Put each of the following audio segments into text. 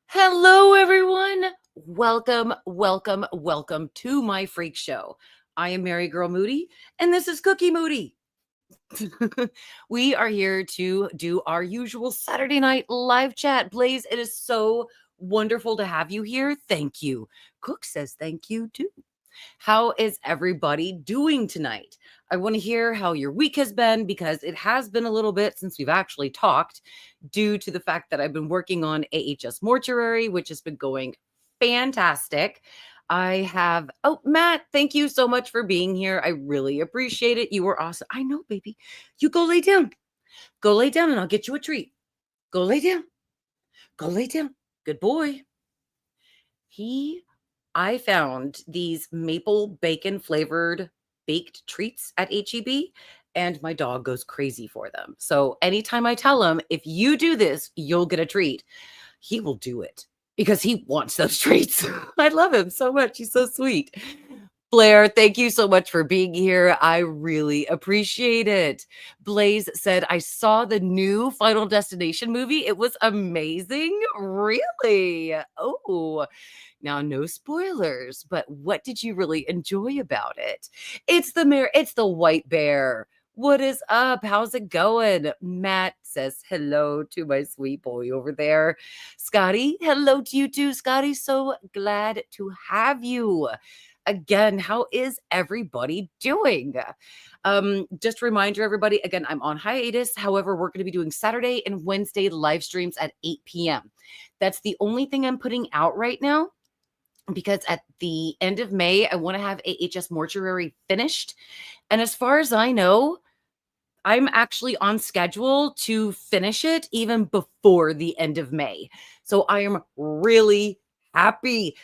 Hello, everyone. Welcome to my freak show. I am Mary Girl Moody, and this is Cookie Moody. We are here to do our usual Saturday night live chat. Blaze, it is so wonderful to have you here. Thank you. Cook says thank you too. How is everybody doing tonight? I want to hear how your week has been because it has been a little bit since we've actually talked due to the fact that I've been working on AHS Mortuary, which has been going fantastic. Matt, thank you so much for being here. I really appreciate it. You were awesome. I know, baby. You go lay down. Go lay down and I'll get you a treat. Go lay down. Go lay down. Good boy. I found these maple bacon flavored baked treats at HEB, and my dog goes crazy for them. So anytime I tell him, if you do this, you'll get a treat, he will do it because he wants those treats. I love him so much. He's so sweet. Blair, thank you so much for being here. I really appreciate it. Blaze said, I saw the new Final Destination movie. It was amazing. Really? Oh, now, no spoilers, but what did you really enjoy about it? It's the white bear. What is up? How's it going? Matt says hello to my sweet boy over there. Scotty, hello to you too, Scotty. So glad to have you. Again, how is everybody doing? Just a reminder, everybody, again, I'm on hiatus. However, we're going to be doing Saturday and Wednesday live streams at 8 p.m. That's the only thing I'm putting out right now, because at the end of May, I want to have AHS Mortuary finished. And as far as I know, I'm actually on schedule to finish it even before the end of May. So I am really happy.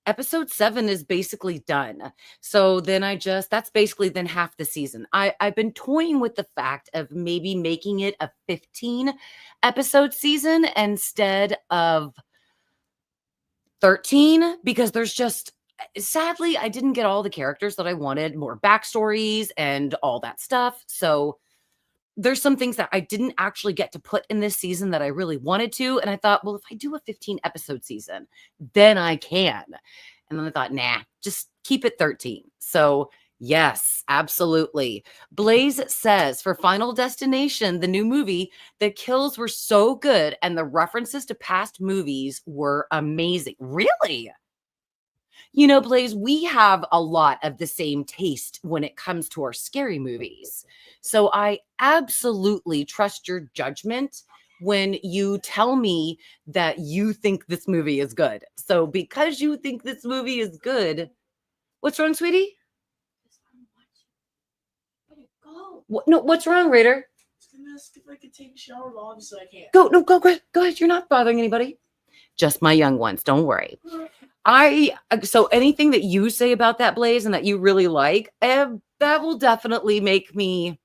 Episode 7 is basically done. So then that's basically then half the season. I've been toying with the fact of maybe making it a 15 episode season instead of 13, because sadly, I didn't get all the characters that I wanted, more backstories and all that stuff. So there's some things that I didn't actually get to put in this season that I really wanted to. And I thought, well, if I do a 15 episode season, then I can. And then I thought, nah, just keep it 13. So yes, absolutely. Blaze says for Final Destination, the new movie, the kills were so good and the references to past movies were amazing. Really? You know, Blaze, we have a lot of the same taste when it comes to our scary movies. So I absolutely trust your judgment when you tell me that you think this movie is good. So because you think this movie is good, what's wrong, sweetie? No, what's wrong, Raider? If I could take a shower, well, obviously I can't. Go ahead. You're not bothering anybody. Just my young ones. Don't worry. So anything that you say about that, Blaze, and that you really like, that will definitely make me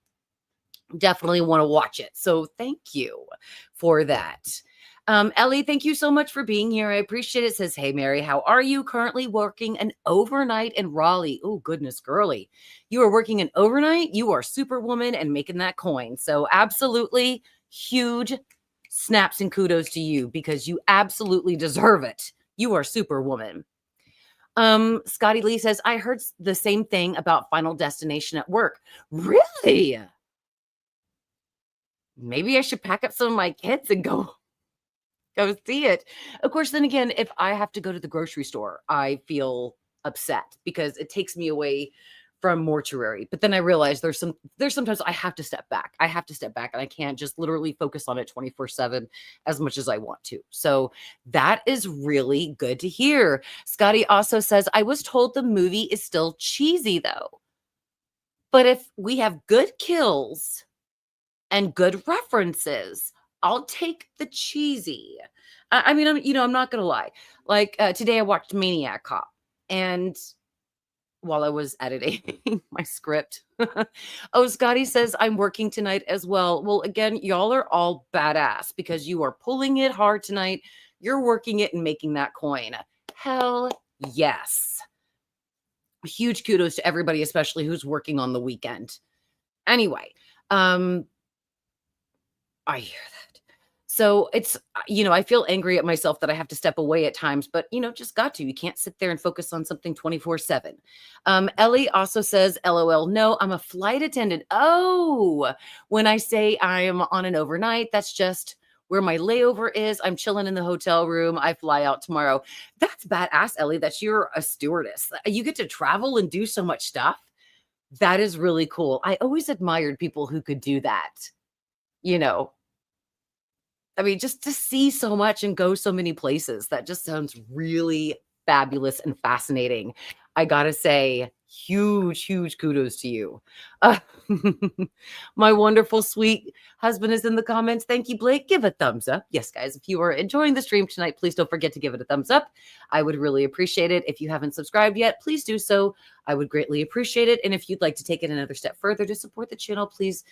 definitely want to watch it. So thank you for that. Ellie, thank you so much for being here. I appreciate it. Says, hey, Mary, how are you? Currently working an overnight in Raleigh. Oh, goodness, girly. You are working an overnight. You are superwoman and making that coin. So absolutely huge snaps and kudos to you because you absolutely deserve it. You are superwoman. Scotty Lee says, I heard the same thing about Final Destination at work. Really? Maybe I should pack up some of my kids and go see it. Of course, then again, if I have to go to the grocery store, I feel upset because it takes me away from Mortuary. But then I realize there's sometimes I have to step back. I have to step back and I can't just literally focus on it 24/7 as much as I want to. So that is really good to hear. Scotty also says, I was told the movie is still cheesy though. But if we have good kills and good references, I'll take the cheesy. I'm not going to lie. Like today I watched Maniac Cop, and while I was editing my script. Oh, Scotty says, I'm working tonight as well. Well, again, y'all are all badass because you are pulling it hard tonight. You're working it and making that coin. Hell yes. Huge kudos to everybody, especially who's working on the weekend. Anyway, I hear that. So it's, I feel angry at myself that I have to step away at times, but just got to. You can't sit there and focus on something 24/7. Ellie also says, LOL, no, I'm a flight attendant. Oh, when I say I'm on an overnight, that's just where my layover is. I'm chilling in the hotel room. I fly out tomorrow. That's badass, Ellie, that you're a stewardess. You get to travel and do so much stuff. That is really cool. I always admired people who could do that. You know, I mean, just to see so much and go so many places, that just sounds really fabulous and fascinating. I gotta say, huge, huge kudos to you. Uh, my wonderful, sweet husband is in the comments. Thank you, Blake. Give a thumbs up. Yes, guys, if you are enjoying the stream tonight, please don't forget to give it a thumbs up. I would really appreciate it. If you haven't subscribed yet, please do so. I would greatly appreciate it. And if you'd like to take it another step further to support the channel, please,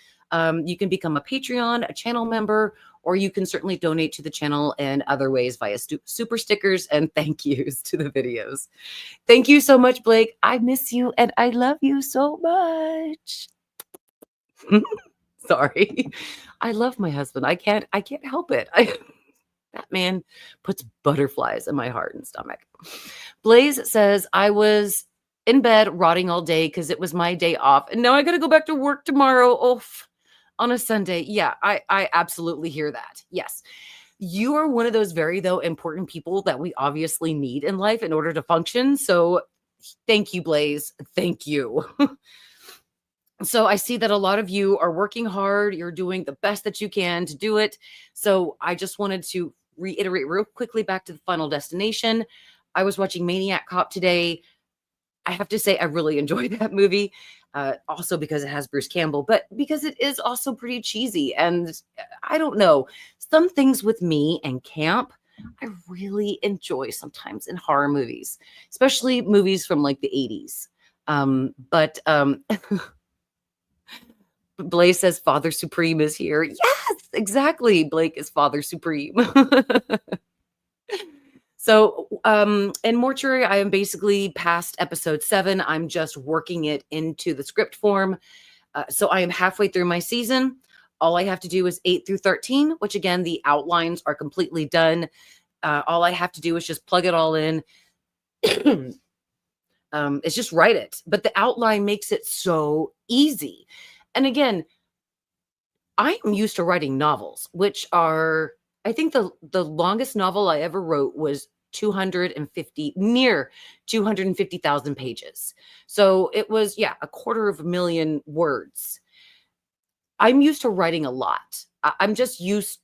you can become a Patreon, a channel member, or you can certainly donate to the channel in other ways via super stickers and thank yous to the videos. Thank you so much, Blake. I miss you and I love you so much. Sorry. I love my husband. I can't help it. That man puts butterflies in my heart and stomach. Blaze says, I was in bed rotting all day because it was my day off. And now I got to go back to work tomorrow. Oof. On a Sunday. Yeah, I absolutely hear that. Yes. You are one of those very, though, important people that we obviously need in life in order to function. So thank you, Blaze. Thank you. So I see that a lot of you are working hard. You're doing the best that you can to do it. So I just wanted to reiterate real quickly back to the Final Destination. I was watching Maniac Cop today. I have to say I really enjoyed that movie, also because it has Bruce Campbell, but because it is also pretty cheesy. And I don't know, some things with me and camp, I really enjoy sometimes in horror movies, especially movies from like the 80s. But Blaze says Father Supreme is here. Yes, exactly. Blake is Father Supreme. So, in Mortuary, I am basically past episode 7. I'm just working it into the script form. So I am halfway through my season. All I have to do is 8 through 13, which again, the outlines are completely done. All I have to do is just plug it all in. It's just write it. But the outline makes it so easy. And again, I am used to writing novels, which are, I think the longest novel I ever wrote was 250,000 pages. So it was, yeah, 250,000 words. I'm used to writing a lot. I'm used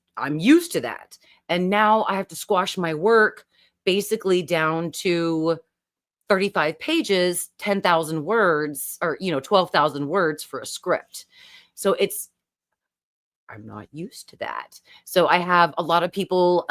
to that. And now I have to squash my work basically down to 35 pages, 10,000 words, or 12,000 words for a script. So I'm not used to that. So I have a lot of people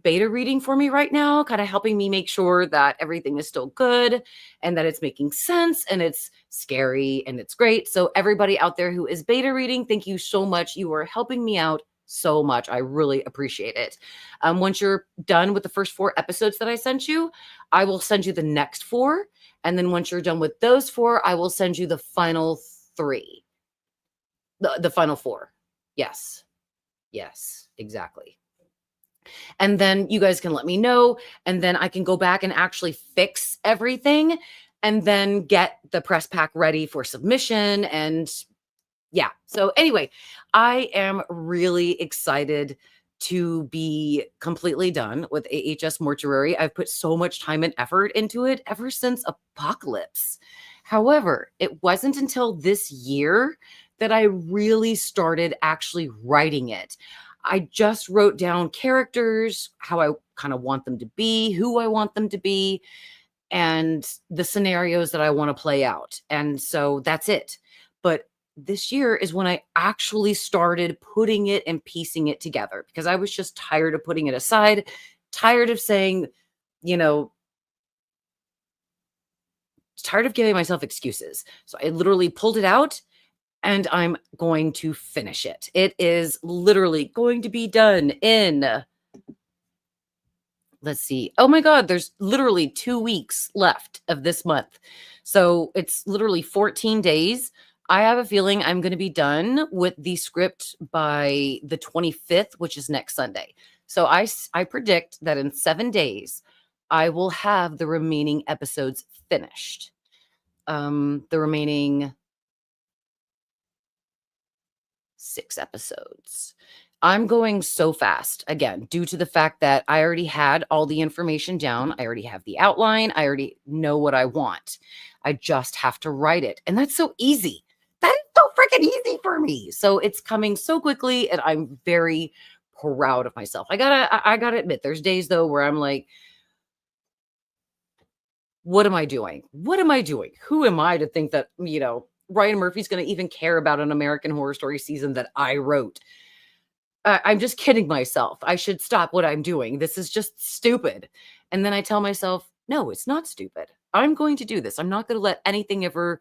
beta reading for me right now, kind of helping me make sure that everything is still good and that it's making sense and it's scary and it's great. So everybody out there who is beta reading, thank you so much. You are helping me out so much. I really appreciate it. Once you're done with the first 4 episodes that I sent you, I will send you the next 4. And then once you're done with those 4, I will send you the final 3. The final 4. Yes. Yes, exactly. And then you guys can let me know, and then I can go back and actually fix everything and then get the press pack ready for submission. And yeah. So anyway, I am really excited to be completely done with AHS Mortuary. I've put so much time and effort into it ever since Apocalypse. However, it wasn't until this year that I really started actually writing it. I just wrote down characters, how I kind of want them to be, who I want them to be, and the scenarios that I want to play out. And so that's it. But this year is when I actually started putting it and piecing it together, because I was just tired of putting it aside, tired of saying, tired of giving myself excuses. So I literally pulled it out and I'm going to finish it. It is literally going to be done in, let's see. Oh my God, there's literally 2 weeks left of this month. So it's literally 14 days I have a feeling I'm going to be done with the script by the 25th, which is next Sunday. So I predict that in 7 days, I will have the remaining episodes finished. The remaining 6 episodes. I'm going so fast, again, due to the fact that I already had all the information down. I already have the outline. I already know what I want. I just have to write it. And that's so easy. That is so freaking easy for me. So it's coming so quickly, and I'm very proud of myself. I gotta admit, there's days though where I'm like, what am I doing? What am I doing? Who am I to think that, Ryan Murphy's going to even care about an American Horror Story season that I wrote? I'm just kidding myself. I should stop what I'm doing. This is just stupid. And then I tell myself, no, it's not stupid. I'm going to do this. I'm not going to let anything ever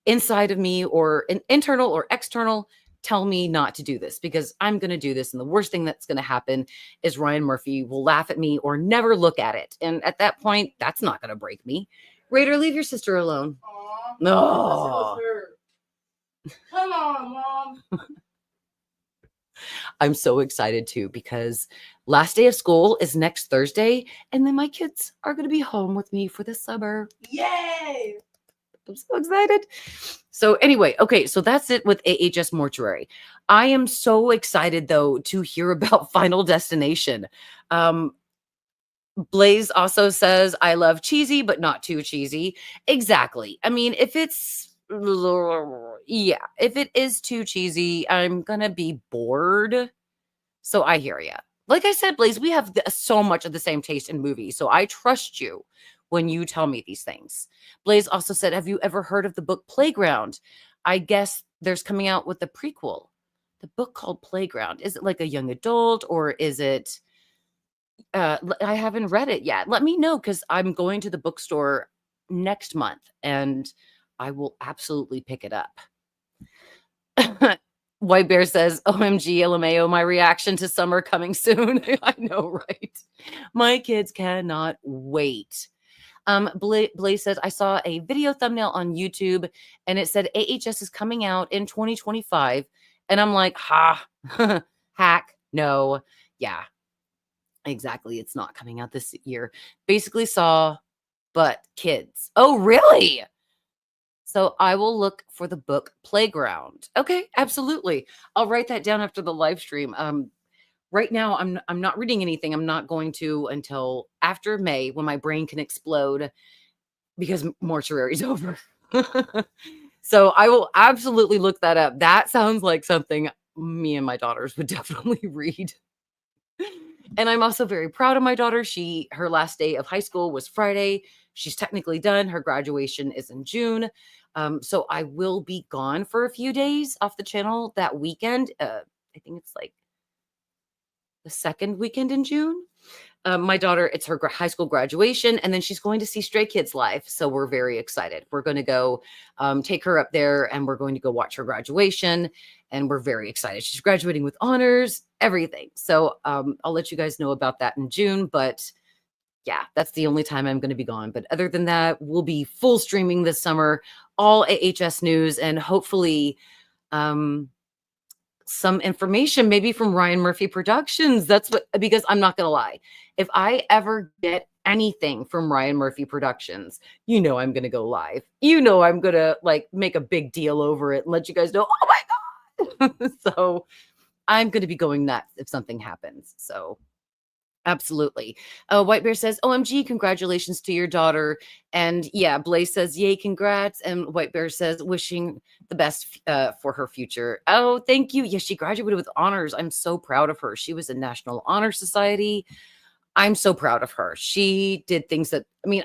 inside of me or an internal or external tell me not to do this, because I'm going to do this. And the worst thing that's going to happen is Ryan Murphy will laugh at me or never look at it. And at that point, that's not going to break me. Raider, leave your sister alone. Aw, No. that's her. Come on, Mom. I'm so excited too, because last day of school is next Thursday, and then my kids are going to be home with me for the summer. Yay! I'm so excited. So anyway, okay, so that's it with AHS Mortuary. I am so excited though to hear about Final Destination. Blaze also says, I love cheesy, but not too cheesy. Exactly. I mean, if it is too cheesy, I'm going to be bored. So I hear you. Like I said, Blaze, we have so much of the same taste in movies. So I trust you when you tell me these things. Blaze also said, have you ever heard of the book Playground? I guess there's coming out with a prequel. The book called Playground. Is it like a young adult, or is it... I haven't read it yet. Let me know, because I'm going to the bookstore next month and I will absolutely pick it up. White Bear says, OMG, LMAO, my reaction to summer coming soon. I know, right? My kids cannot wait. Blaze says, I saw a video thumbnail on YouTube and it said AHS is coming out in 2025. And I'm like, hack, no. Yeah, exactly. It's not coming out this year. Basically saw, but kids. Oh, really? So I will look for the book Playground. Okay, absolutely. I'll write that down after the live stream. Right now I'm not reading anything. I'm not going to until after May, when my brain can explode, because Mortuary's over. So I will absolutely look that up. That sounds like something me and my daughters would definitely read. And I'm also very proud of my daughter. Her last day of high school was Friday. She's technically done. Her graduation is in June. So I will be gone for a few days off the channel that weekend. I think it's like the second weekend in June. My daughter, it's her high school graduation, and then she's going to see Stray Kids live. So we're very excited. We're going to go take her up there, and we're going to go watch her graduation. And we're very excited. She's graduating with honors, everything. So I'll let you guys know about that in June. But yeah, that's the only time I'm going to be gone. But other than that, we'll be full streaming this summer, all AHS news, and hopefully some information maybe from Ryan Murphy Productions. Because I'm not going to lie. If I ever get anything from Ryan Murphy Productions, I'm going to go live. I'm going to make a big deal over it and let you guys know, oh my God. So I'm going to be going nuts if something happens. So absolutely. White Bear says, OMG, congratulations to your daughter. And yeah, Blaze says, yay, congrats. And White Bear says, wishing the best for her future. Oh, thank you. Yeah, she graduated with honors. I'm so proud of her. She was in National Honor Society. I'm so proud of her. She did things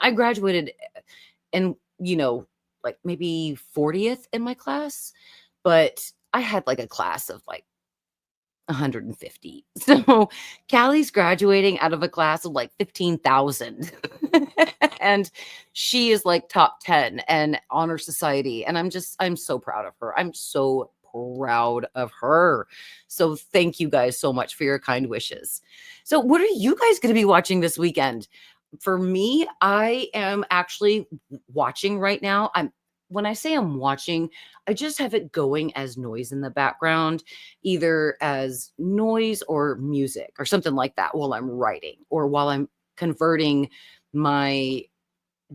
I graduated and, maybe 40th in my class, but I had a class of 150. So Callie's graduating out of a class of 15,000. And she is top 10 and honor society. And I'm so proud of her. I'm so proud of her. So thank you guys so much for your kind wishes. So what are you guys going to be watching this weekend? For me, I am actually watching right now. when I say I'm watching, I just have it going as noise in the background, either as noise or music or something like that while I'm writing or while I'm converting my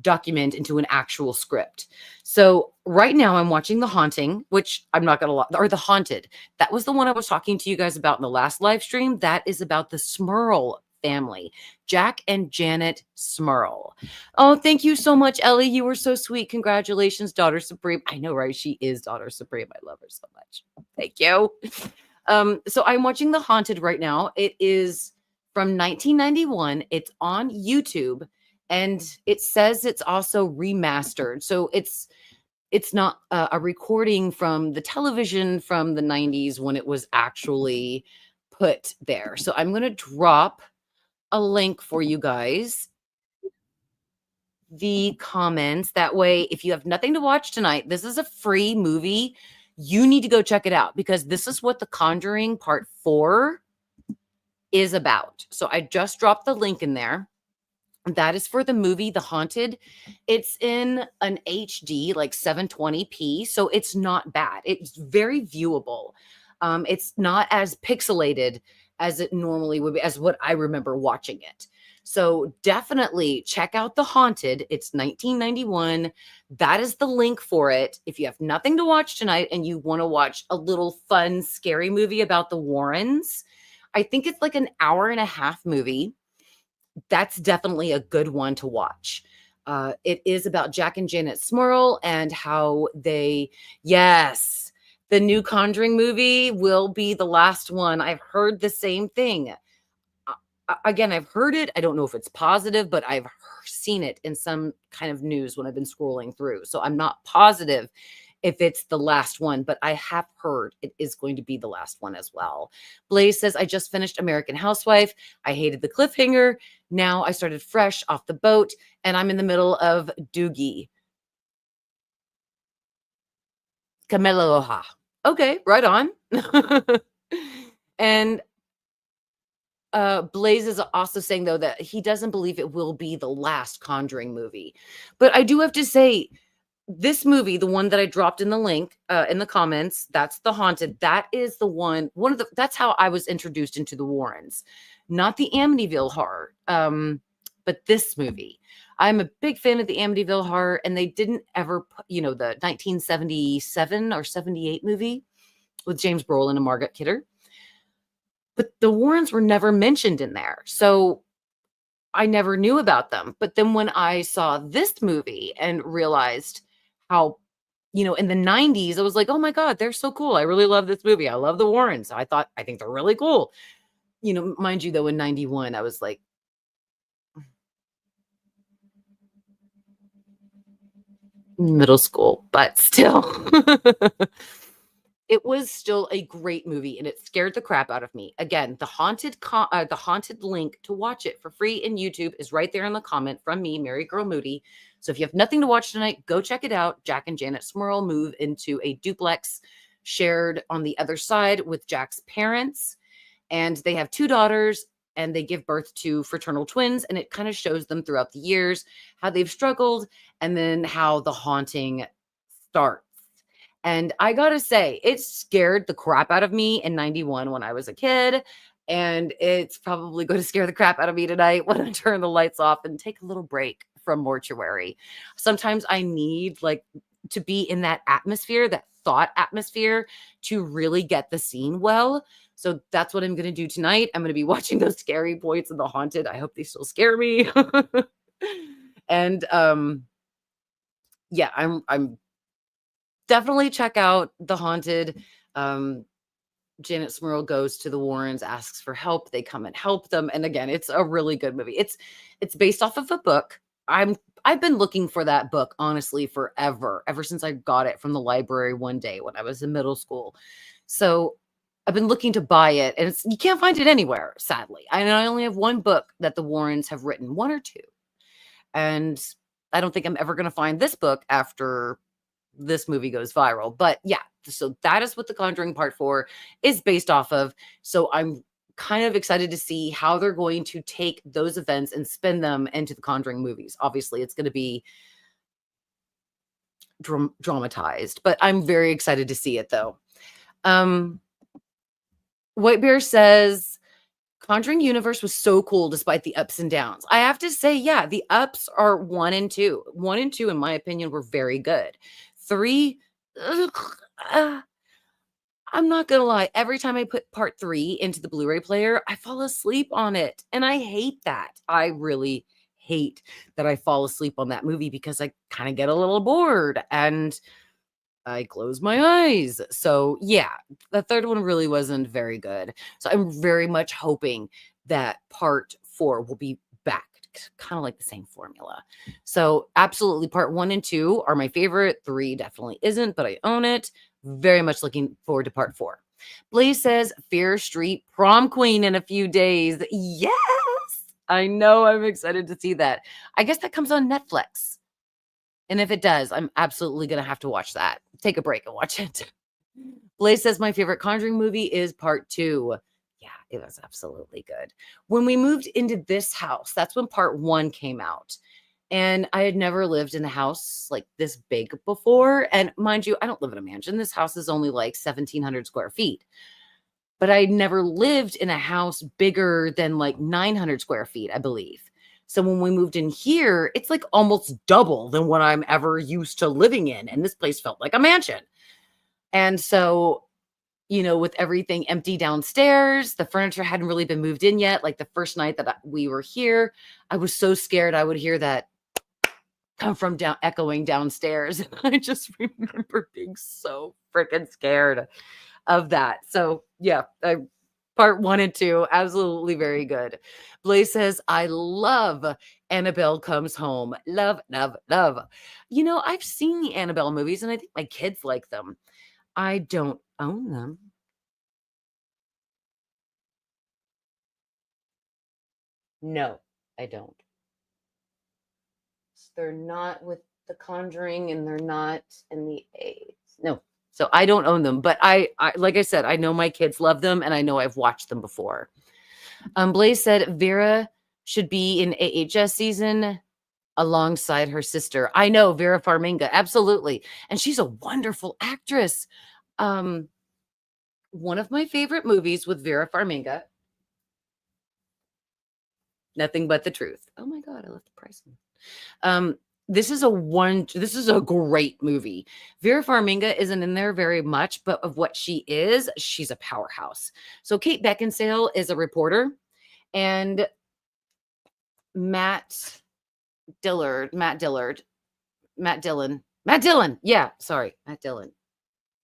document into an actual script. So right now I'm watching The Haunting, which I'm not going to lie, or The Haunted. That was the one I was talking to you guys about in the last live stream. That is about the Smurl family, Jack and Janet Smurl. Oh, thank you so much, Ellie. You were so sweet. Congratulations, Daughter Supreme. I know, right? She is Daughter Supreme. I love her so much. Thank you. So I'm watching The Haunted right now. It is from 1991. It's on YouTube, and it says it's also remastered. So it's not a recording from the television from the 90s when it was actually put there. So I'm going to drop a link for you guys, the comments. That way, if you have nothing to watch tonight, this is a free movie. You need to go check it out because this is what The Conjuring Part 4 is about. So I just dropped the link in there. That is for the movie The Haunted. It's in an HD, like 720p, so it's not bad. It's very viewable. It's not as pixelated as it normally would be, as what I remember watching it. So definitely check out The Haunted. It's 1991. That is the link for it. If you have nothing to watch tonight and you want to watch a little fun, scary movie about the Warrens, I think it's like an hour and a half movie. That's definitely a good one to watch. It is about Jack and Janet Smurl and how yes, the new Conjuring movie will be the last one. I've heard the same thing. Again, I've heard it. I don't know if it's positive, but I've seen it in some kind of news when I've been scrolling through. So I'm not positive if it's the last one, but I have heard it is going to be the last one as well. Blaze says, I just finished American Housewife. I hated the cliffhanger. Now I started fresh off the boat and I'm in the middle of Doogie. Cameloha. Okay, right on. And Blaze is also saying, though, that he doesn't believe it will be the last Conjuring movie. But I do have to say, this movie, the one that I dropped in the link in the comments, that's The Haunted. That is the that's how I was introduced into the Warrens, not the Amityville horror, but this movie. I'm a big fan of the Amityville horror, and they didn't ever put, the 1977 or 78 movie with James Brolin and Margaret Kidder. But the Warrens were never mentioned in there. So I never knew about them. But then when I saw this movie and realized how, in the 90s, I was like, oh my God, they're so cool. I really love this movie. I love the Warrens. I think they're really cool. Mind you, though, in 91, I was like, middle school, but still. It was still a great movie and it scared the crap out of me. Again, the haunted link to watch it for free in YouTube is right there in the comment from me, Mary Girl Moody. So if you have nothing to watch tonight, go check it out. Jack and Janet Smurl move into a duplex shared on the other side with Jack's parents. And they have 2 daughters and they give birth to fraternal twins. And it kind of shows them throughout the years how they've struggled and then how the haunting starts. And I gotta say, it scared the crap out of me in 91 when I was a kid. And it's probably going to scare the crap out of me tonight when I turn the lights off and take a little break from Mortuary. Sometimes I need to be in that atmosphere, that thought atmosphere, to really get the scene well. So that's what I'm going to do tonight. I'm going to be watching those scary points in The Haunted. I hope they still scare me. And yeah, I'm definitely check out The Haunted. Janet Smurl goes to the Warrens, asks for help. They come and help them. And again, it's a really good movie. It's based off of a book. I've been looking for that book, honestly, forever, ever since I got it from the library one day when I was in middle school. So I've been looking to buy it, and you can't find it anywhere, sadly. I only have one book that the Warrens have written, 1 or 2. And I don't think I'm ever going to find this book after this movie goes viral. But yeah, so that is what The Conjuring Part 4 is based off of. So I'm kind of excited to see how they're going to take those events and spin them into the Conjuring movies. Obviously, it's going to be dramatized, but I'm very excited to see it though. White Bear says Conjuring universe was so cool despite the ups and downs. I have to say, yeah, the ups are 1 and 2. 1 and 2, in my opinion, were very good. 3, uh, I'm not gonna lie, every time I put part 3 into the Blu-ray player, I fall asleep on it, and I hate that. I really hate that I fall asleep on that movie because I kinda get a little bored, and I close my eyes. So, yeah, the third one really wasn't very good. So, I'm very much hoping that part 4 will be back, kind of like the same formula. So, absolutely, part 1 and 2 are my favorite. 3 definitely isn't, but I own it. Very much looking forward to part 4. Blaze says Fear Street Prom Queen in a few days. Yes, I know. I'm excited to see that. I guess that comes on Netflix. And if it does, I'm absolutely going to have to watch that. Take a break and watch it. Blaze says my favorite Conjuring movie is part 2. Yeah, it was absolutely good. When we moved into this house, that's when part 1 came out. And I had never lived in a house like this big before. And mind you, I don't live in a mansion. This house is only like 1,700 square feet. But I never lived in a house bigger than like 900 square feet, I believe. So when we moved in here, it's like almost double than what I'm ever used to living in. And this place felt like a mansion. And so, with everything empty downstairs, the furniture hadn't really been moved in yet. Like the first night that we were here, I was so scared I would hear that come from down echoing downstairs. And I just remember being so freaking scared of that. So yeah, part 1 and 2, absolutely very good. Blaze says, I love Annabelle Comes Home. Love, love, love. I've seen the Annabelle movies and I think my kids like them. I don't own them. No, I don't. They're not with The Conjuring and they're not in the A's. No. So I don't own them, but I like I said, I know my kids love them and I know I've watched them before. Blaze said Vera should be in AHS season alongside her sister. I know Vera Farmiga, absolutely. And she's a wonderful actress. One of my favorite movies with Vera Farmiga, Nothing But the Truth. Oh my God, I left the price on. This is a great movie. Vera Farmiga isn't in there very much, but of what she is, she's a powerhouse. So Kate Beckinsale is a reporter, and Matt Dillon. Yeah, sorry, Matt Dillon.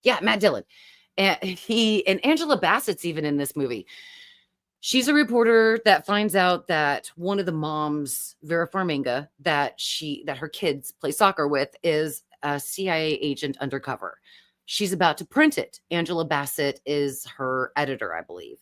Yeah, Matt Dillon. And Angela Bassett's even in this movie. She's a reporter that finds out that one of the moms, Vera Farmiga, that her kids play soccer with, is a CIA agent undercover. She's about to print it. Angela Bassett is her editor, I believe.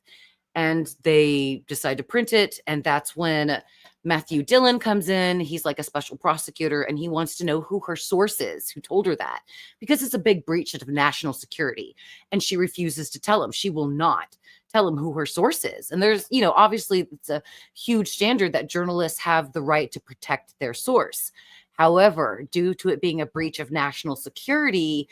And they decide to print it. And that's when Matthew Dillon comes in. He's like a special prosecutor, and he wants to know who her source is, who told her that, because it's a big breach of national security. And she refuses to tell him. She will not tell him who her source is. And there's, obviously it's a huge standard that journalists have the right to protect their source. However, due to it being a breach of national security,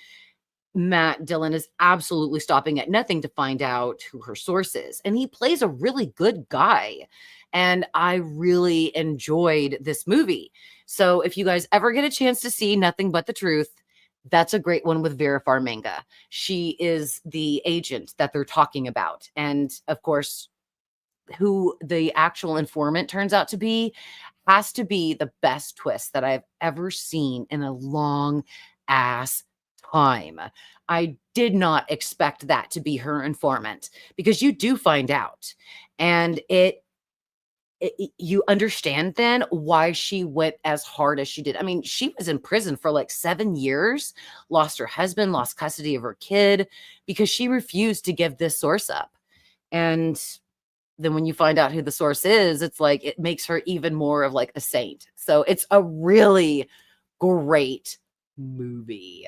Matt Dillon is absolutely stopping at nothing to find out who her source is. And he plays a really good guy. And I really enjoyed this movie. So if you guys ever get a chance to see Nothing But the Truth, that's a great one with Vera Farmiga. She is the agent that they're talking about. And of course, who the actual informant turns out to be has to be the best twist that I've ever seen in a long ass time. I did not expect that to be her informant, because you do find out. And you understand then why she went as hard as she did. I mean, she was in prison for like 7 years, lost her husband, lost custody of her kid because she refused to give this source up. And then when you find out who the source is, it's like it makes her even more of like a saint. So it's a really great movie.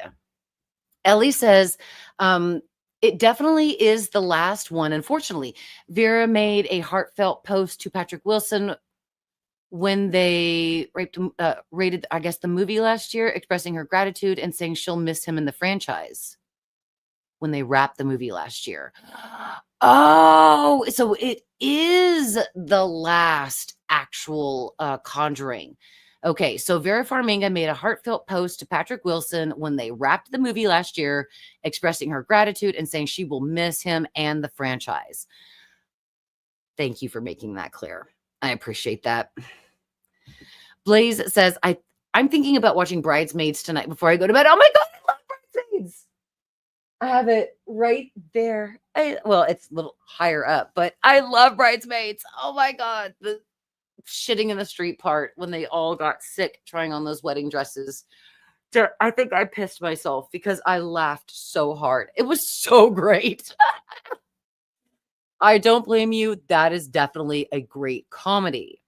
Ellie says, it definitely is the last one. Unfortunately, Vera made a heartfelt post to Patrick Wilson when they rated, I guess, the movie last year, expressing her gratitude and saying she'll miss him in the franchise when they wrapped the movie last year. Oh, so it is the last actual Conjuring. Okay, so Vera Farmiga made a heartfelt post to Patrick Wilson when they wrapped the movie last year, expressing her gratitude and saying she will miss him and the franchise. Thank you for making that clear. I appreciate that. Blaze says, I'm thinking about watching Bridesmaids tonight before I go to bed. Oh my God, I love Bridesmaids. I have it right there. Well, it's a little higher up, but I love Bridesmaids. Oh my God. The shitting in the street part when they all got sick trying on those wedding dresses. I think I pissed myself because I laughed so hard. It was so great. I don't blame you. That is definitely a great comedy.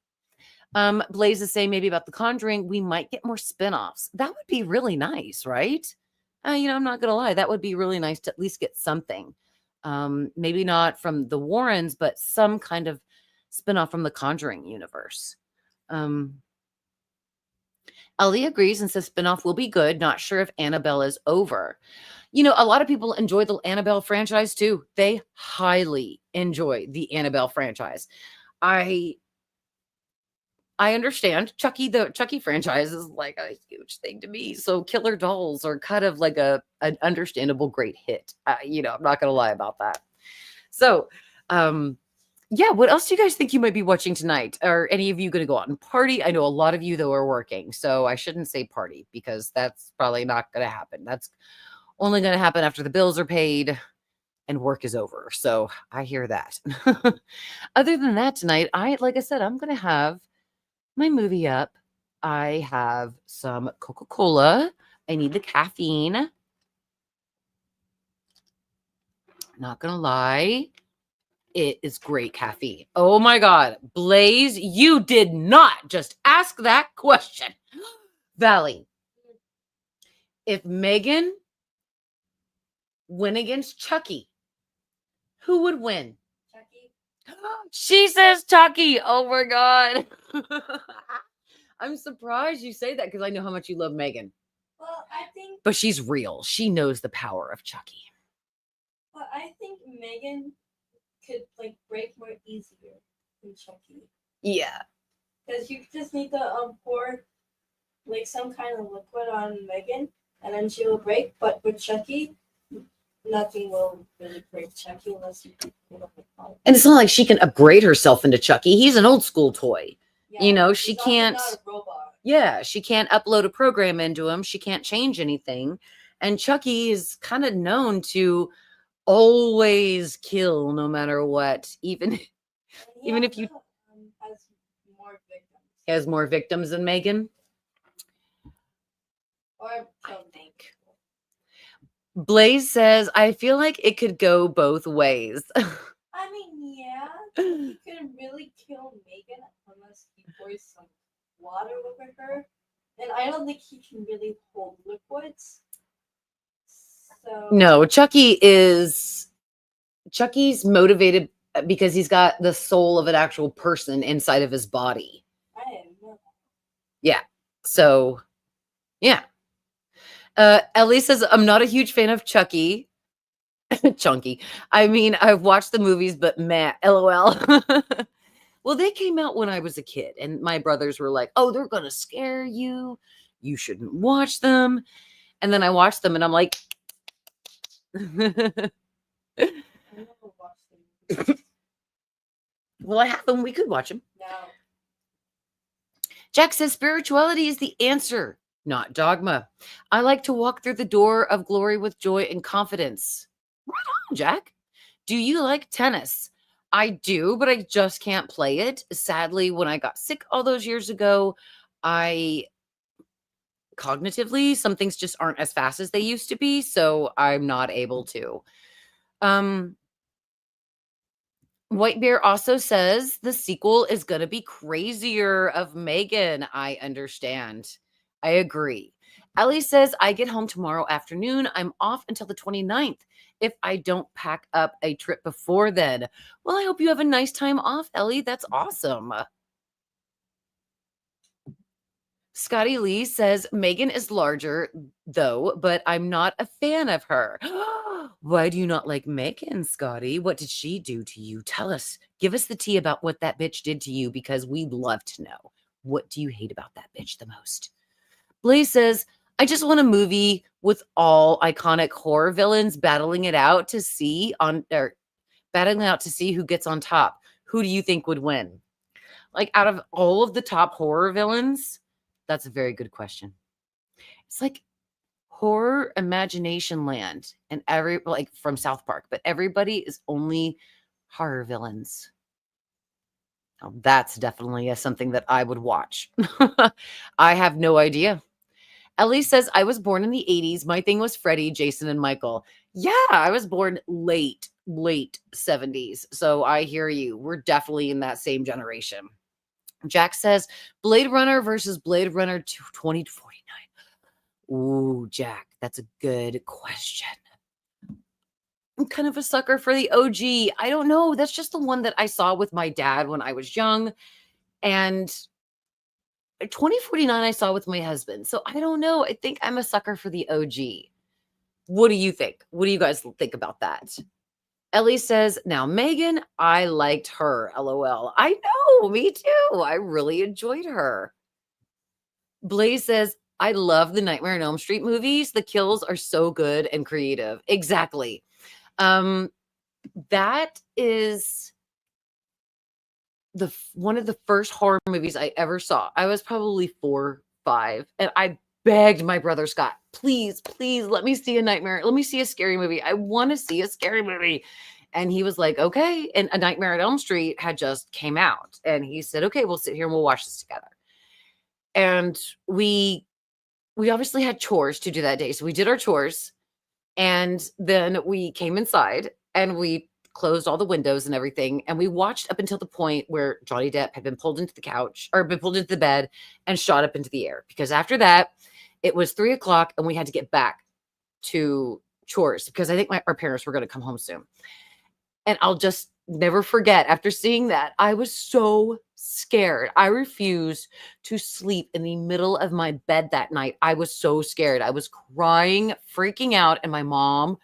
Blaze is saying maybe about The Conjuring, we might get more spinoffs. That would be really nice, right? I'm not going to lie. That would be really nice to at least get something. Maybe not from the Warrens, but some kind of spinoff from the Conjuring universe. Ellie agrees and says spinoff will be good. Not sure if Annabelle is over. A lot of people enjoy the Annabelle franchise too. They highly enjoy the Annabelle franchise. I understand the Chucky franchise is like a huge thing to me. So Killer Dolls are kind of like an understandable great hit. I'm not going to lie about that. So, yeah, what else do you guys think you might be watching tonight? Are any of you going to go out and party? I know a lot of you, though, are working. So I shouldn't say party because that's probably not going to happen. That's only going to happen after the bills are paid and work is over. So I hear that. Other than that, tonight, like I said, I'm going to have my movie up. I have some Coca-Cola. I need the caffeine. Not going to lie. It is great caffeine. Oh my God. Blaze, you did not just ask that question. Valley, if Megan went against Chucky, who would win? Chucky. She says Chucky. Oh my God. I'm surprised you say that because I know how much you love Megan. Well, I think. But she's real. She knows the power of Chucky. Well, I think Megan could break more easier than Chucky. Yeah. Because you just need to pour some kind of liquid on Megan, and then she will break. But with Chucky, nothing will really break Chucky unless you And it's not like she can upgrade herself into Chucky. He's an old school toy. Yeah, she can't. Not a robot. Yeah, she can't upload a program into him. She can't change anything. And Chucky is kind of known to always kill no matter what, even if you has more victims. He has more victims than Megan. Or I think. Blaze says, I feel like it could go both ways. I mean, yeah, he couldn't really kill Megan unless he pours some water over her. And I don't think he can really hold liquids. So No, Chucky's motivated because he's got the soul of an actual person inside of his body. I didn't know that. Yeah. So, yeah. Ellie says, I'm not a huge fan of Chucky. Chunky. I mean, I've watched the movies, but meh, LOL. Well, they came out when I was a kid, and my brothers were like, oh, they're going to scare you. You shouldn't watch them. And then I watched them, and I'm like, well, I have them. We could watch them. No. Jack says spirituality is the answer, not dogma. I like to walk through the door of glory with joy and confidence. Right on, Jack. Do you like tennis? I do, but I just can't play it. Sadly, when I got sick all those years ago, cognitively, some things just aren't as fast as they used to be, so I'm not able to. White Bear also says the sequel is going to be crazier of Megan. I understand. I agree. Ellie says, I get home tomorrow afternoon. I'm off until the 29th if I don't pack up a trip before then. Well, I hope you have a nice time off, Ellie. That's awesome. Scotty Lee says Megan is larger, though, but I'm not a fan of her. Why do you not like Megan, Scotty? What did she do to you? Tell us. Give us the tea about what that bitch did to you because we'd love to know. What do you hate about that bitch the most? Blaze says, I just want a movie with all iconic horror villains battling it out to see who gets on top. Who do you think would win? Like out of all of the top horror villains, that's a very good question. It's like horror imagination land and like from South Park, but everybody is only horror villains. Now, that's definitely something that I would watch. I have no idea. Ellie says, I was born in the 80s. My thing was Freddy, Jason, and Michael. Yeah, I was born late 70s. So I hear you. We're definitely in that same generation. Jack says, Blade Runner versus Blade Runner 2049. Ooh, Jack, that's a good question. I'm kind of a sucker for the OG. I don't know. That's just the one that I saw with my dad when I was young. And 2049 I saw with my husband. So I don't know. I think I'm a sucker for the OG. What do you think? What do you guys think about that? Ellie says, now Megan, I liked her. LOL. I know, me too. I really enjoyed her. Blaze says, I love the Nightmare on Elm Street movies. The kills are so good and creative. Exactly. That is one of the first horror movies I ever saw. I was probably 4, 5, and I begged my brother Scott, please, please let me see a nightmare. Let me see a scary movie. I want to see a scary movie. And he was like, okay. And A Nightmare at Elm Street had just came out. And he said, okay, we'll sit here and we'll watch this together. And we obviously had chores to do that day. So we did our chores. And then we came inside and we closed all the windows and everything. And we watched up until the point where Johnny Depp had been pulled into the couch or been pulled into the bed and shot up into the air. Because after that, it was 3:00 and we had to get back to chores because I think our parents were going to come home soon. And I'll just never forget after seeing that, I was so scared. I refused to sleep in the middle of my bed that night. I was so scared. I was crying, freaking out. And my mom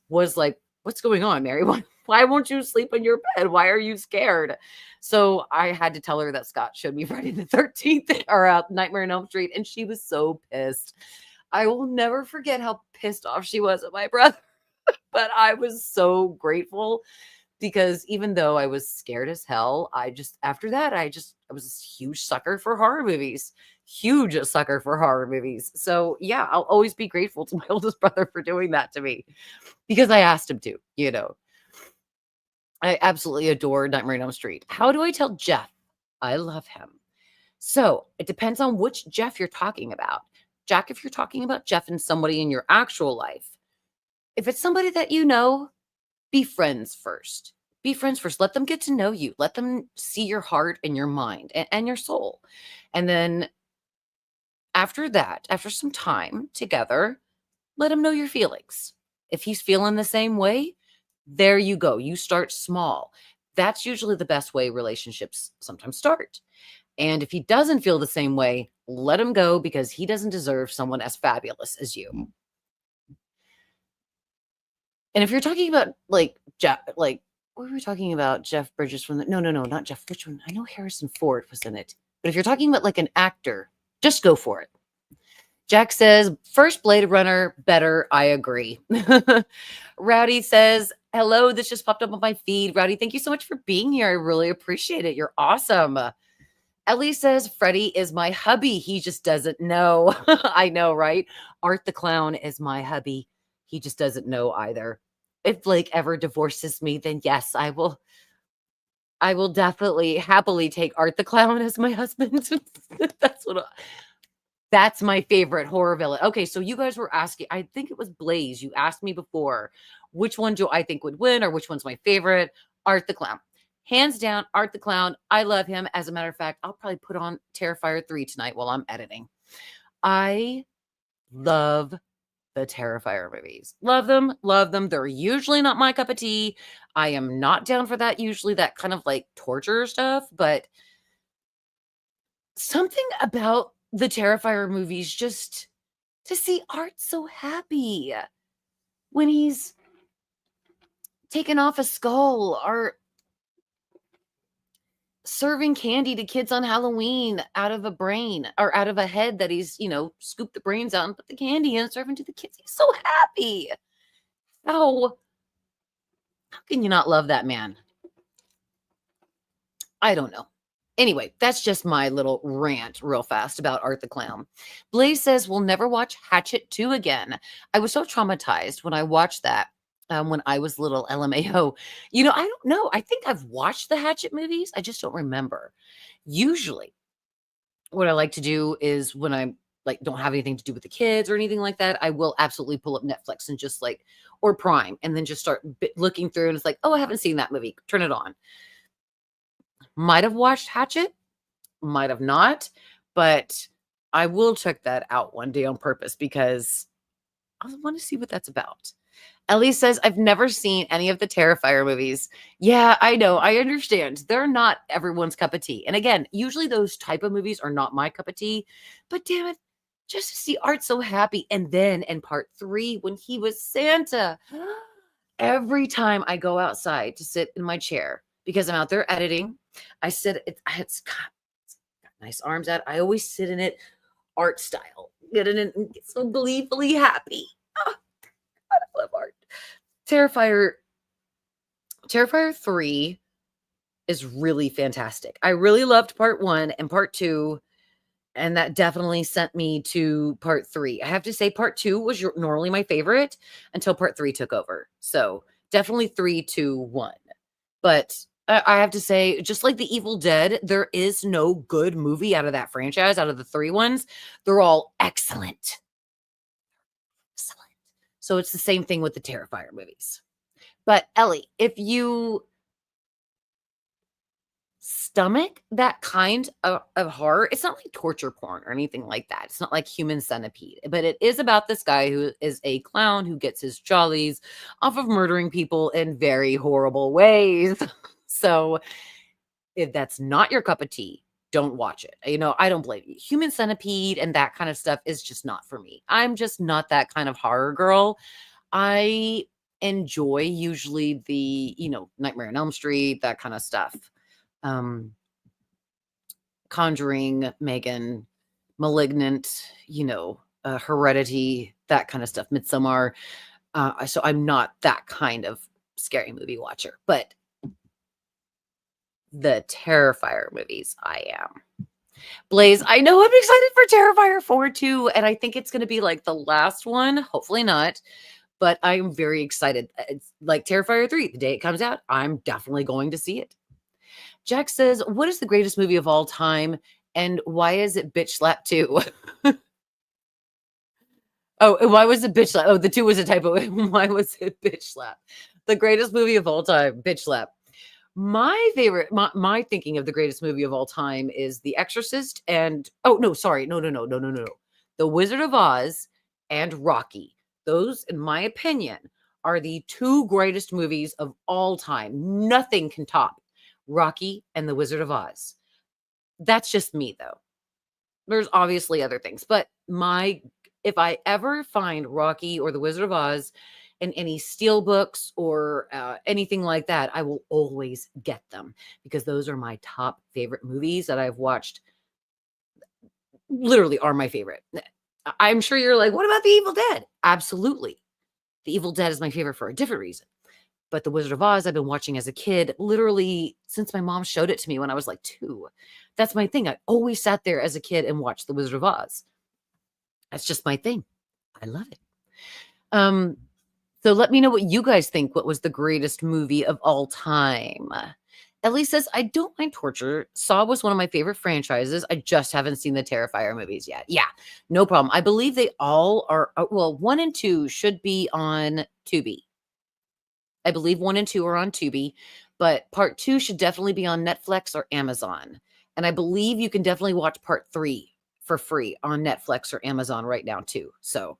was like, what's going on, Mary? Why won't you sleep in your bed? Why are you scared? So I had to tell her that Scott showed me Friday the 13th or Nightmare on Elm Street. And she was so pissed. I will never forget how pissed off she was at my brother. But I was so grateful because even though I was scared as hell, after that, I was a huge sucker for horror movies. Huge sucker for horror movies. So yeah, I'll always be grateful to my oldest brother for doing that to me because I asked him to, I absolutely adore Nightmare on Elm Street. How do I tell Jeff I love him? So it depends on which Jeff you're talking about. Jack, if you're talking about Jeff and somebody in your actual life, if it's somebody that you know, be friends first. Be friends first. Let them get to know you. Let them see your heart and your mind and your soul. And then after that, after some time together, let him know your feelings. If he's feeling the same way, there you go. You start small. That's usually the best way relationships sometimes start. And if he doesn't feel the same way, let him go because he doesn't deserve someone as fabulous as you. And if you're talking about Jeff, what were we talking about? Jeff Bridges from no, not Jeff. Which one? I know Harrison Ford was in it. But if you're talking about like an actor, just go for it. Jack says, first Blade Runner, better. I agree. Rowdy says, hello, this just popped up on my feed. Rowdy, thank you so much for being here. I really appreciate it. You're awesome. Ellie says, Freddie is my hubby. He just doesn't know. I know, right? Art the Clown is my hubby. He just doesn't know either. If Blake ever divorces me, then yes, I will definitely happily take Art the Clown as my husband. That's my favorite horror villain. Okay, so you guys were asking, I think it was Blaze. You asked me before, which one do I think would win or which one's my favorite? Art the Clown. Hands down, Art the Clown. I love him. As a matter of fact, I'll probably put on Terrifier 3 tonight while I'm editing. I love the Terrifier movies. Love them, love them. They're usually not my cup of tea. I am not down for that, usually that kind of like torture stuff, but something about the Terrifier movies, just to see Art so happy when he's taking off a skull or serving candy to kids on Halloween out of a brain or out of a head that he's, scooped the brains out and put the candy in and serving to the kids. He's so happy. How can you not love that man? I don't know. Anyway, that's just my little rant real fast about Art the Clown. Blaze says we'll never watch Hatchet 2 again. I was so traumatized when I watched that when I was little, LMAO. I don't know. I think I've watched the Hatchet movies. I just don't remember. Usually, what I like to do is when I like don't have anything to do with the kids or anything like that, I will absolutely pull up Netflix and just or Prime and then just start looking through and it's like, oh, I haven't seen that movie. Turn it on. Might have watched Hatchet, might have not, but I will check that out one day on purpose because I want to see what that's about. Ellie says, I've never seen any of the Terrifier movies. Yeah, I know. I understand. They're not everyone's cup of tea. And again, usually those type of movies are not my cup of tea. But damn it, just to see Art so happy. And then in part 3, when he was Santa, every time I go outside to sit in my chair, because I'm out there editing, I sit, it's got nice arms out. I always sit in it Art style. Get in it and get so gleefully happy. Oh, God, I love Art. Terrifier 3 is really fantastic. I really loved part 1 and part 2, and that definitely sent me to part 3. I have to say part 2 was normally my favorite until part 3 took over. So definitely 3, 2, 1. But I have to say, just like The Evil Dead, there is no good movie out of that franchise, out of the 3 ones. They're all excellent. Excellent. So it's the same thing with the Terrifier movies. But Ellie, if you stomach that kind of horror, it's not like torture porn or anything like that. It's not like Human Centipede, but it is about this guy who is a clown who gets his jollies off of murdering people in very horrible ways. So if that's not your cup of tea, don't watch it. I don't blame you. Human Centipede and that kind of stuff is just not for me. I'm just not that kind of horror girl. I enjoy usually the, Nightmare on Elm Street, that kind of stuff. Conjuring, Megan, Malignant, Heredity, that kind of stuff, Midsommar. So I'm not that kind of scary movie watcher, but the Terrifier movies, I am. Blaze, I know I'm excited for Terrifier 4 too, and I think it's going to be like the last one. Hopefully not, but I'm very excited. It's like Terrifier 3, the day it comes out, I'm definitely going to see it. Jack says, what is the greatest movie of all time, and why is it Bitch Slap 2? Oh, why was it Bitch Slap? Oh, the 2 was a typo. Why was it Bitch Slap? The greatest movie of all time, Bitch Slap. My favorite, my thinking of the greatest movie of all time is The Exorcist and, oh, no, sorry. No. The Wizard of Oz and Rocky. Those, in my opinion, are the 2 greatest movies of all time. Nothing can top Rocky and The Wizard of Oz. That's just me, though. There's obviously other things, but if I ever find Rocky or The Wizard of Oz in any steel books or anything like that, I will always get them because those are my top favorite movies that I've watched. Literally are my favorite. I'm sure you're like, what about The Evil Dead? Absolutely. The Evil Dead is my favorite for a different reason. But The Wizard of Oz, I've been watching as a kid, literally since my mom showed it to me when I was like 2. That's my thing. I always sat there as a kid and watched The Wizard of Oz. That's just my thing. I love it. So let me know what you guys think. What was the greatest movie of all time? Ellie says, I don't mind torture. Saw was one of my favorite franchises. I just haven't seen the Terrifier movies yet. Yeah, no problem. I believe they all are, well, 1 and 2 should be on Tubi. I believe 1 and 2 are on Tubi, but part 2 should definitely be on Netflix or Amazon. And I believe you can definitely watch part 3 for free on Netflix or Amazon right now too. So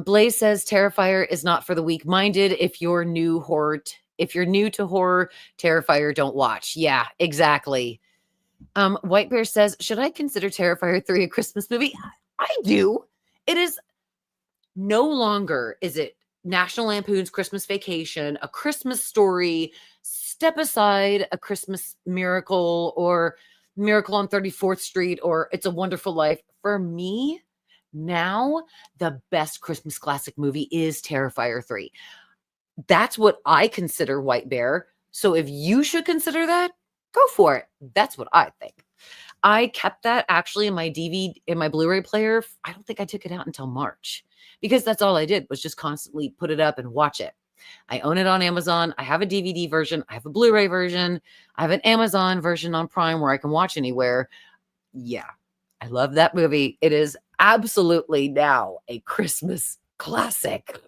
Blaze says Terrifier is not for the weak-minded. If you're new to horror, Terrifier don't watch. Yeah, exactly. White Bear says, should I consider Terrifier 3 a Christmas movie? I do. It is no longer is it National Lampoon's Christmas Vacation, A Christmas Story, Step Aside, A Christmas Miracle, or Miracle on 34th Street, or It's a Wonderful Life. For me, now the best Christmas classic movie is Terrifier 3. That's what I consider White Bear. So if you should consider that, go for it. That's what I think. I kept that actually in my DVD, in my Blu-ray player. I don't think I took it out until March because that's all I did was just constantly put it up and watch it. I own it on Amazon. I have a DVD version. I have a Blu-ray version. I have an Amazon version on Prime where I can watch anywhere. Yeah, I love that movie. It is absolutely now a Christmas classic.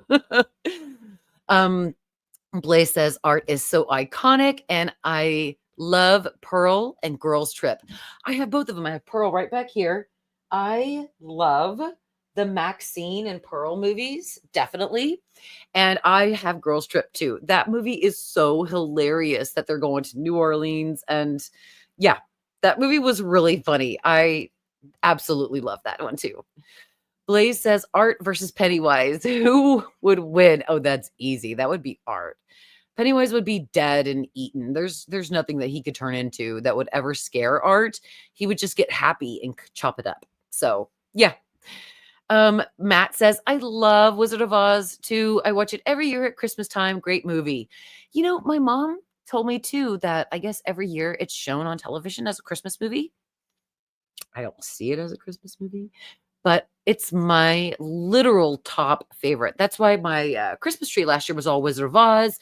Blaze says art is so iconic, and I love Pearl and Girls Trip. I have both of them. I have Pearl right back here. I love the Maxine and Pearl movies, definitely. And I have Girls Trip too. That movie is so hilarious that they're going to New Orleans. And yeah, that movie was really funny. I absolutely love that one too. Blaze says Art versus Pennywise. Who would win? Oh, that's easy. That would be Art. Pennywise would be dead and eaten. There's nothing that he could turn into that would ever scare Art. He would just get happy and chop it up. So yeah. Matt says, I love Wizard of Oz too. I watch it every year at Christmas time. Great movie. You know, my mom told me too that I guess every year it's shown on television as a Christmas movie. I don't see it as a Christmas movie, but it's my literal top favorite. That's why my Christmas tree last year was all Wizard of Oz.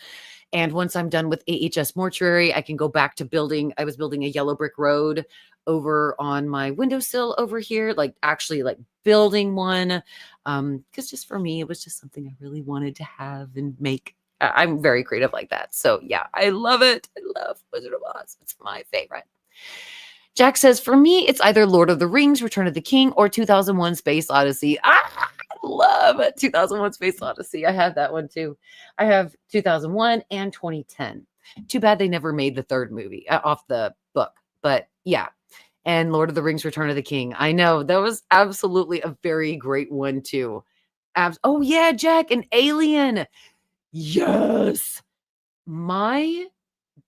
And once I'm done with AHS Mortuary, I can go back to building. I was building a yellow brick road over on my windowsill over here, like actually like building one. Because just for me, it was just something I really wanted to have and make. I'm very creative like that. So yeah, I love it. I love Wizard of Oz. It's my favorite. Jack says, for me, it's either Lord of the Rings, Return of the King, or 2001 Space Odyssey. I love 2001 Space Odyssey. I have that one too. I have 2001 and 2010. Too bad they never made the third movie off the book. But yeah. And Lord of the Rings, Return of the King. I know. That was absolutely a very great one too. Oh yeah, Jack, an Alien. Yes. My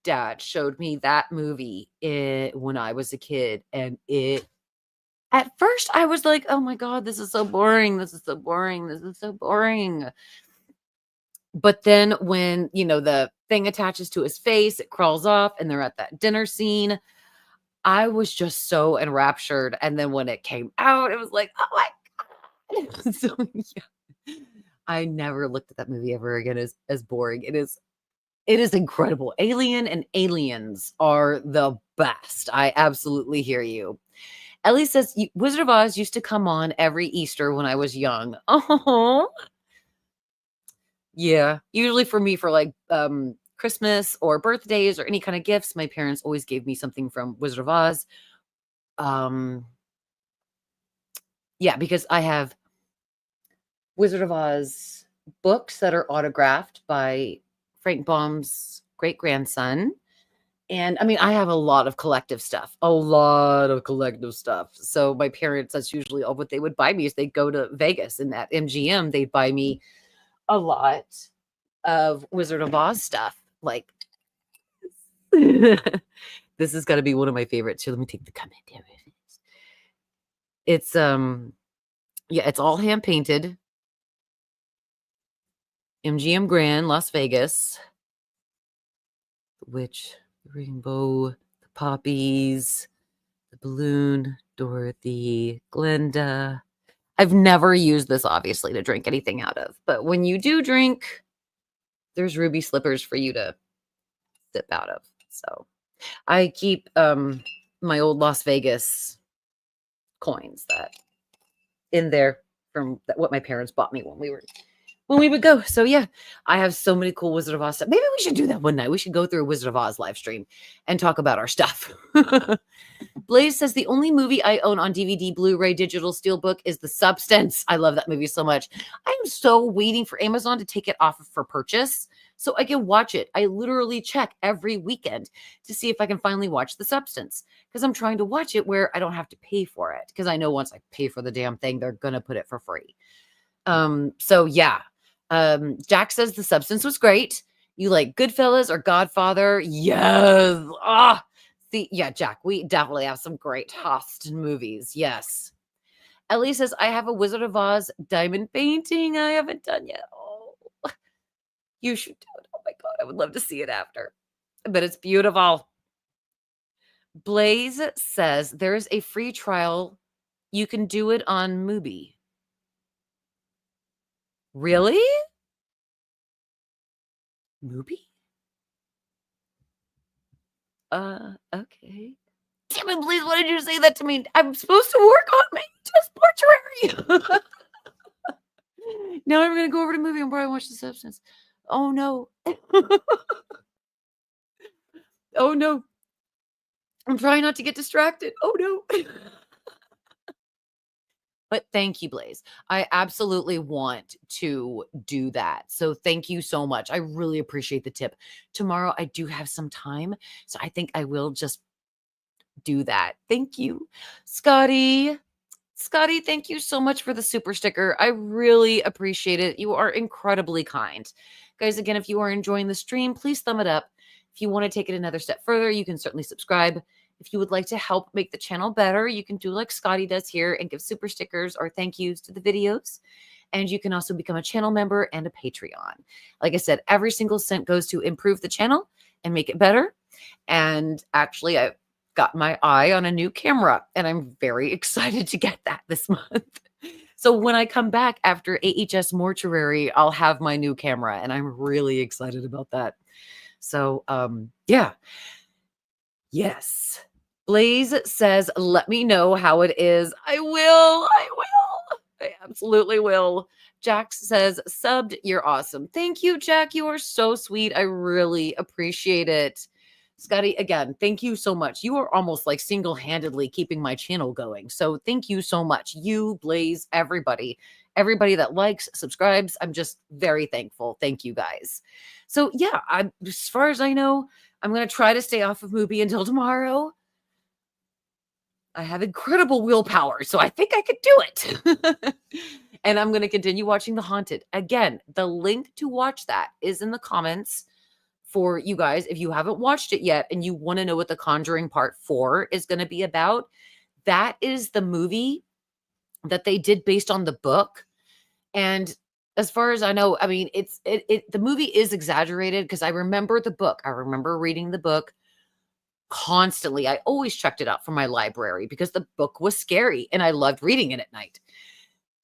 dad showed me that movie when I was a kid, and at first I was like, oh my God, this is so boring. This is so boring. This is so boring. But then when, the thing attaches to his face, it crawls off and they're at that dinner scene. I was just so enraptured. And then when it came out, it was like, oh my God. So yeah, I never looked at that movie ever again as boring. It is incredible. Alien and Aliens are the best. I absolutely hear you. Ellie says, Wizard of Oz used to come on every Easter when I was young. Oh, yeah. Usually for me, for like Christmas or birthdays or any kind of gifts, my parents always gave me something from Wizard of Oz. Yeah, because I have Wizard of Oz books that are autographed by Frank Baum's great-grandson. And I mean, I have a lot of collective stuff. So my parents, that's usually all what they would buy me is they'd go to Vegas and at MGM, they'd buy me a lot of Wizard of Oz stuff. Like, this is going to be one of my favorites. Here, let me take the comment down. It's, yeah, it's all hand painted. MGM Grand, Las Vegas. The witch, the rainbow, the poppies, the balloon, Dorothy, Glenda. I've never used this, obviously, to drink anything out of. But when you do drink, there's ruby slippers for you to sip out of. So I keep my old Las Vegas coins that in there from what my parents bought me when we would go. So yeah, I have so many cool Wizard of Oz stuff. Maybe we should do that one night. We should go through a Wizard of Oz live stream and talk about our stuff. Blaze says the only movie I own on DVD, Blu-ray, digital steelbook is The Substance. I love that movie so much. I'm so waiting for Amazon to take it off for purchase so I can watch it. I literally check every weekend to see if I can finally watch The Substance, because I'm trying to watch it where I don't have to pay for it, because I know once I pay for the damn thing, they're going to put it for free. So yeah. Jack says The Substance was great. You like Goodfellas or Godfather? Yes. Yeah, Jack, we definitely have some great Host movies. Yes. Ellie says, I have a Wizard of Oz diamond painting I haven't done yet. Oh, you should do it. Oh my God, I would love to see it after. But it's beautiful. Blaze says, there's a free trial. You can do it on Mubi. Really? Mubi? Okay. Damn it, Blaze, why did you say that to me? I'm supposed to work on my just mortuary. Now I'm gonna go over to Movie and probably watch The Substance. Oh no. Oh no. I'm trying not to get distracted. Oh no. But thank you, Blaze. I absolutely want to do that. So thank you so much. I really appreciate the tip. Tomorrow I do have some time, so I think I will just do that. Thank you, Scotty. Scotty, thank you so much for the super sticker. I really appreciate it. You are incredibly kind. Guys, again, if you are enjoying the stream, please thumb it up. If you want to take it another step further, you can certainly subscribe. If you would like to help make the channel better, you can do like Scotty does here and give super stickers or thank yous to the videos. And you can also become a channel member and a Patreon. Like I said, every single cent goes to improve the channel and make it better. And actually, I got my eye on a new camera, and I'm very excited to get that this month. So when I come back after AHS Mortuary, I'll have my new camera, and I'm really excited about that. So, yeah. Yes. Blaze says, let me know how it is. I will. I will. I absolutely will. Jack says, subbed, you're awesome. Thank you, Jack. You are so sweet. I really appreciate it. Scotty, again, thank you so much. You are almost like single-handedly keeping my channel going. So thank you so much. You, Blaze, everybody that likes, subscribes. I'm just very thankful. Thank you guys. So yeah, as far as I know, I'm going to try to stay off of Mubi until tomorrow. I have incredible willpower, so I think I could do it. And I'm going to continue watching The Haunted. Again, the link to watch that is in the comments for you guys. If you haven't watched it yet and you want to know what The Conjuring Part 4 is going to be about, that is the movie that they did based on the book. And as far as I know, I mean, the movie is exaggerated because I remember the book. I remember reading the book constantly. I always checked it out from my library because the book was scary and I loved reading it at night.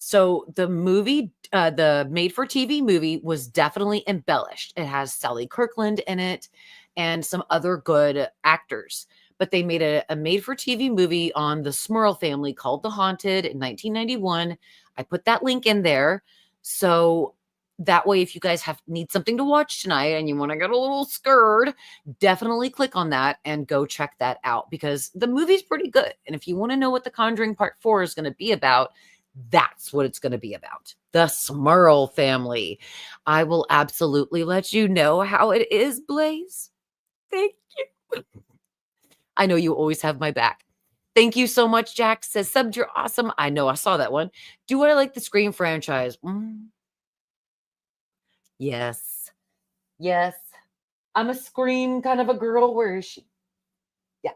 So the movie, the made-for-TV movie was definitely embellished. It has Sally Kirkland in it and some other good actors. But they made a made-for-TV movie on the Smurl family called The Haunted in 1991. I put that link in there. So that way, if you guys need something to watch tonight and you want to get a little scared, definitely click on that and go check that out because the movie's pretty good. And if you want to know what The Conjuring Part 4 is going to be about, that's what it's going to be about. The Smurl family. I will absolutely let you know how it is, Blaze. Thank you. I know you always have my back. Thank you so much, Jack. Says, subbed, you're awesome. I know, I saw that one. Do I like the Scream franchise? Yes. Yes. I'm a Scream kind of a girl. Where is she? Yeah.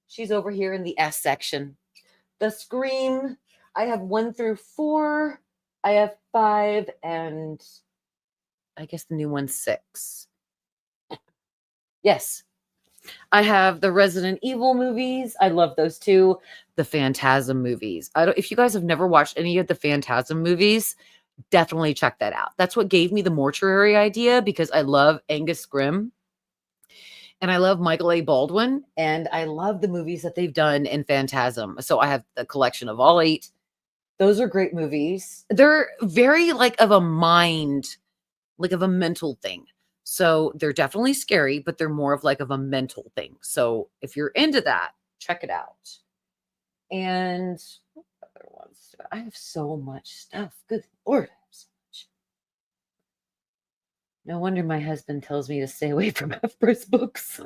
She's over here in the S section. The Scream, I have 1 through 4. I have 5, and I guess the new one's 6. Yes. I have the Resident Evil movies. I love those too. The Phantasm movies. If you guys have never watched any of the Phantasm movies, definitely check that out. That's what gave me the mortuary idea because I love Angus Scrimm and I love Michael A. Baldwin and I love the movies that they've done in Phantasm. So I have the collection of all 8. Those are great movies. They're very like of a mind, like of a mental thing. So they're definitely scary, but they're more of like of a mental thing. So if you're into that, check it out. And what other ones? I have so much stuff. Good Lord, I have so much. No wonder my husband tells me to stay away from half-price books.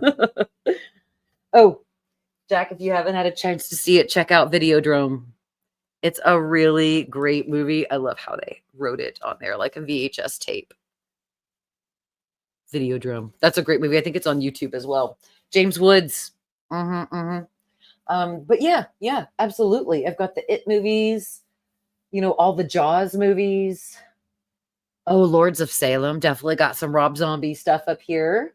Oh, Jack, if you haven't had a chance to see it, check out Videodrome. It's a really great movie. I love how they wrote it on there like a VHS tape. Videodrome. That's a great movie. I think it's on YouTube as well. James Woods. But yeah, absolutely. I've got the It movies, all the Jaws movies. Oh, Lords of Salem. Definitely got some Rob Zombie stuff up here.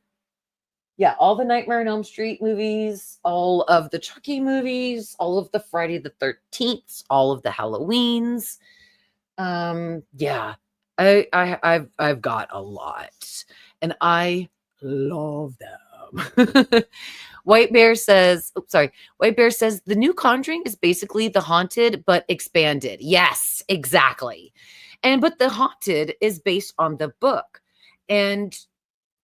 Yeah, all the Nightmare on Elm Street movies, all of the Chucky movies, all of the Friday the 13th, all of the Halloweens. Yeah. I've got a lot and I love them. White Bear says, oh, sorry. White Bear says the new Conjuring is basically The Haunted but expanded. Yes, exactly. But The Haunted is based on the book. And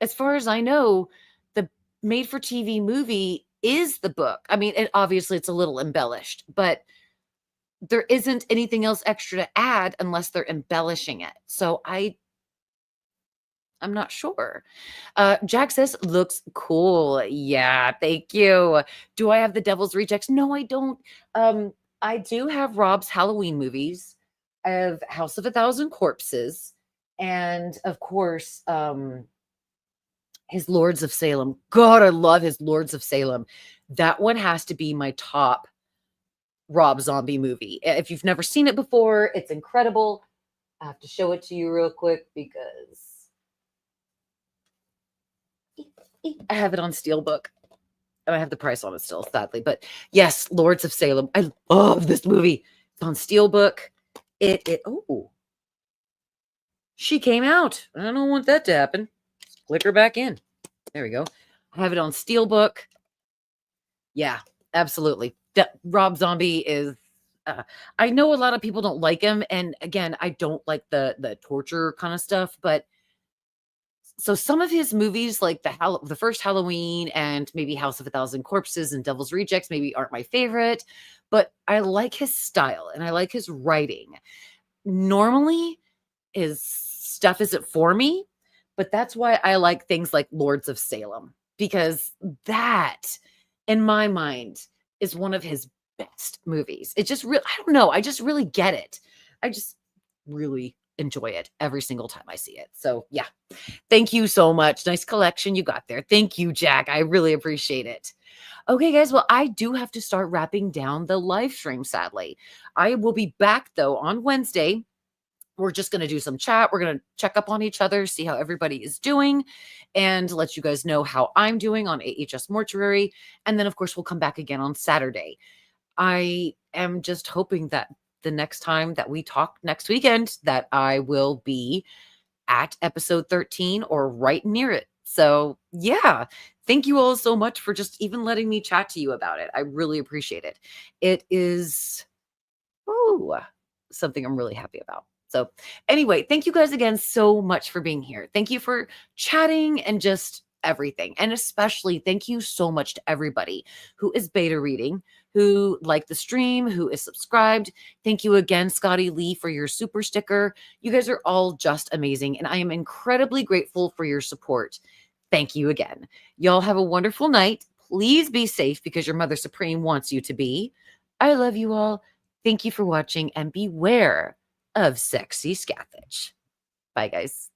as far as I know, the made for TV movie is the book. I mean, obviously it's a little embellished, but there isn't anything else extra to add unless they're embellishing it. So I'm not sure. Jack says, looks cool. Yeah, thank you. Do I have the Devil's Rejects? No, I don't. I do have Rob's Halloween movies. I have House of a Thousand Corpses. And of course, his Lords of Salem. God, I love his Lords of Salem. That one has to be my top Rob Zombie movie. If you've never seen it before, it's incredible. I have to show it to you real quick because I have it on Steelbook. And I have the price on it still, sadly. But yes, Lords of Salem. I love this movie. It's on Steelbook. Oh, she came out. I don't want that to happen. Click her back in. There we go. I have it on Steelbook. Yeah, absolutely. Rob Zombie is. I know a lot of people don't like him, and again, I don't like the torture kind of stuff. But so some of his movies, like the first Halloween and maybe House of a Thousand Corpses and Devil's Rejects, maybe aren't my favorite. But I like his style and I like his writing. Normally, his stuff isn't for me, but that's why I like things like Lords of Salem, because that, in my mind, is one of his best movies. It just really, I don't know, I just really get it. I just really enjoy it every single time I see it. So yeah, thank you so much. Nice collection you got there. Thank you, Jack. I really appreciate it. Okay, guys. Well, I do have to start wrapping down the live stream, sadly. I will be back though on Wednesday. We're just going to do some chat. We're going to check up on each other, see how everybody is doing, and let you guys know how I'm doing on AHS Mortuary. And then, of course, we'll come back again on Saturday. I am just hoping that the next time that we talk next weekend, that I will be at episode 13 or right near it. So, yeah, thank you all so much for just even letting me chat to you about it. I really appreciate it. It is something I'm really happy about. So anyway, thank you guys again so much for being here. Thank you for chatting and just everything. And especially thank you so much to everybody who is beta reading, who liked the stream, who is subscribed. Thank you again, Scotty Lee, for your super sticker. You guys are all just amazing. And I am incredibly grateful for your support. Thank you again. Y'all have a wonderful night. Please be safe because your Mother Supreme wants you to be. I love you all. Thank you for watching and beware of sexy scathage. Bye, guys.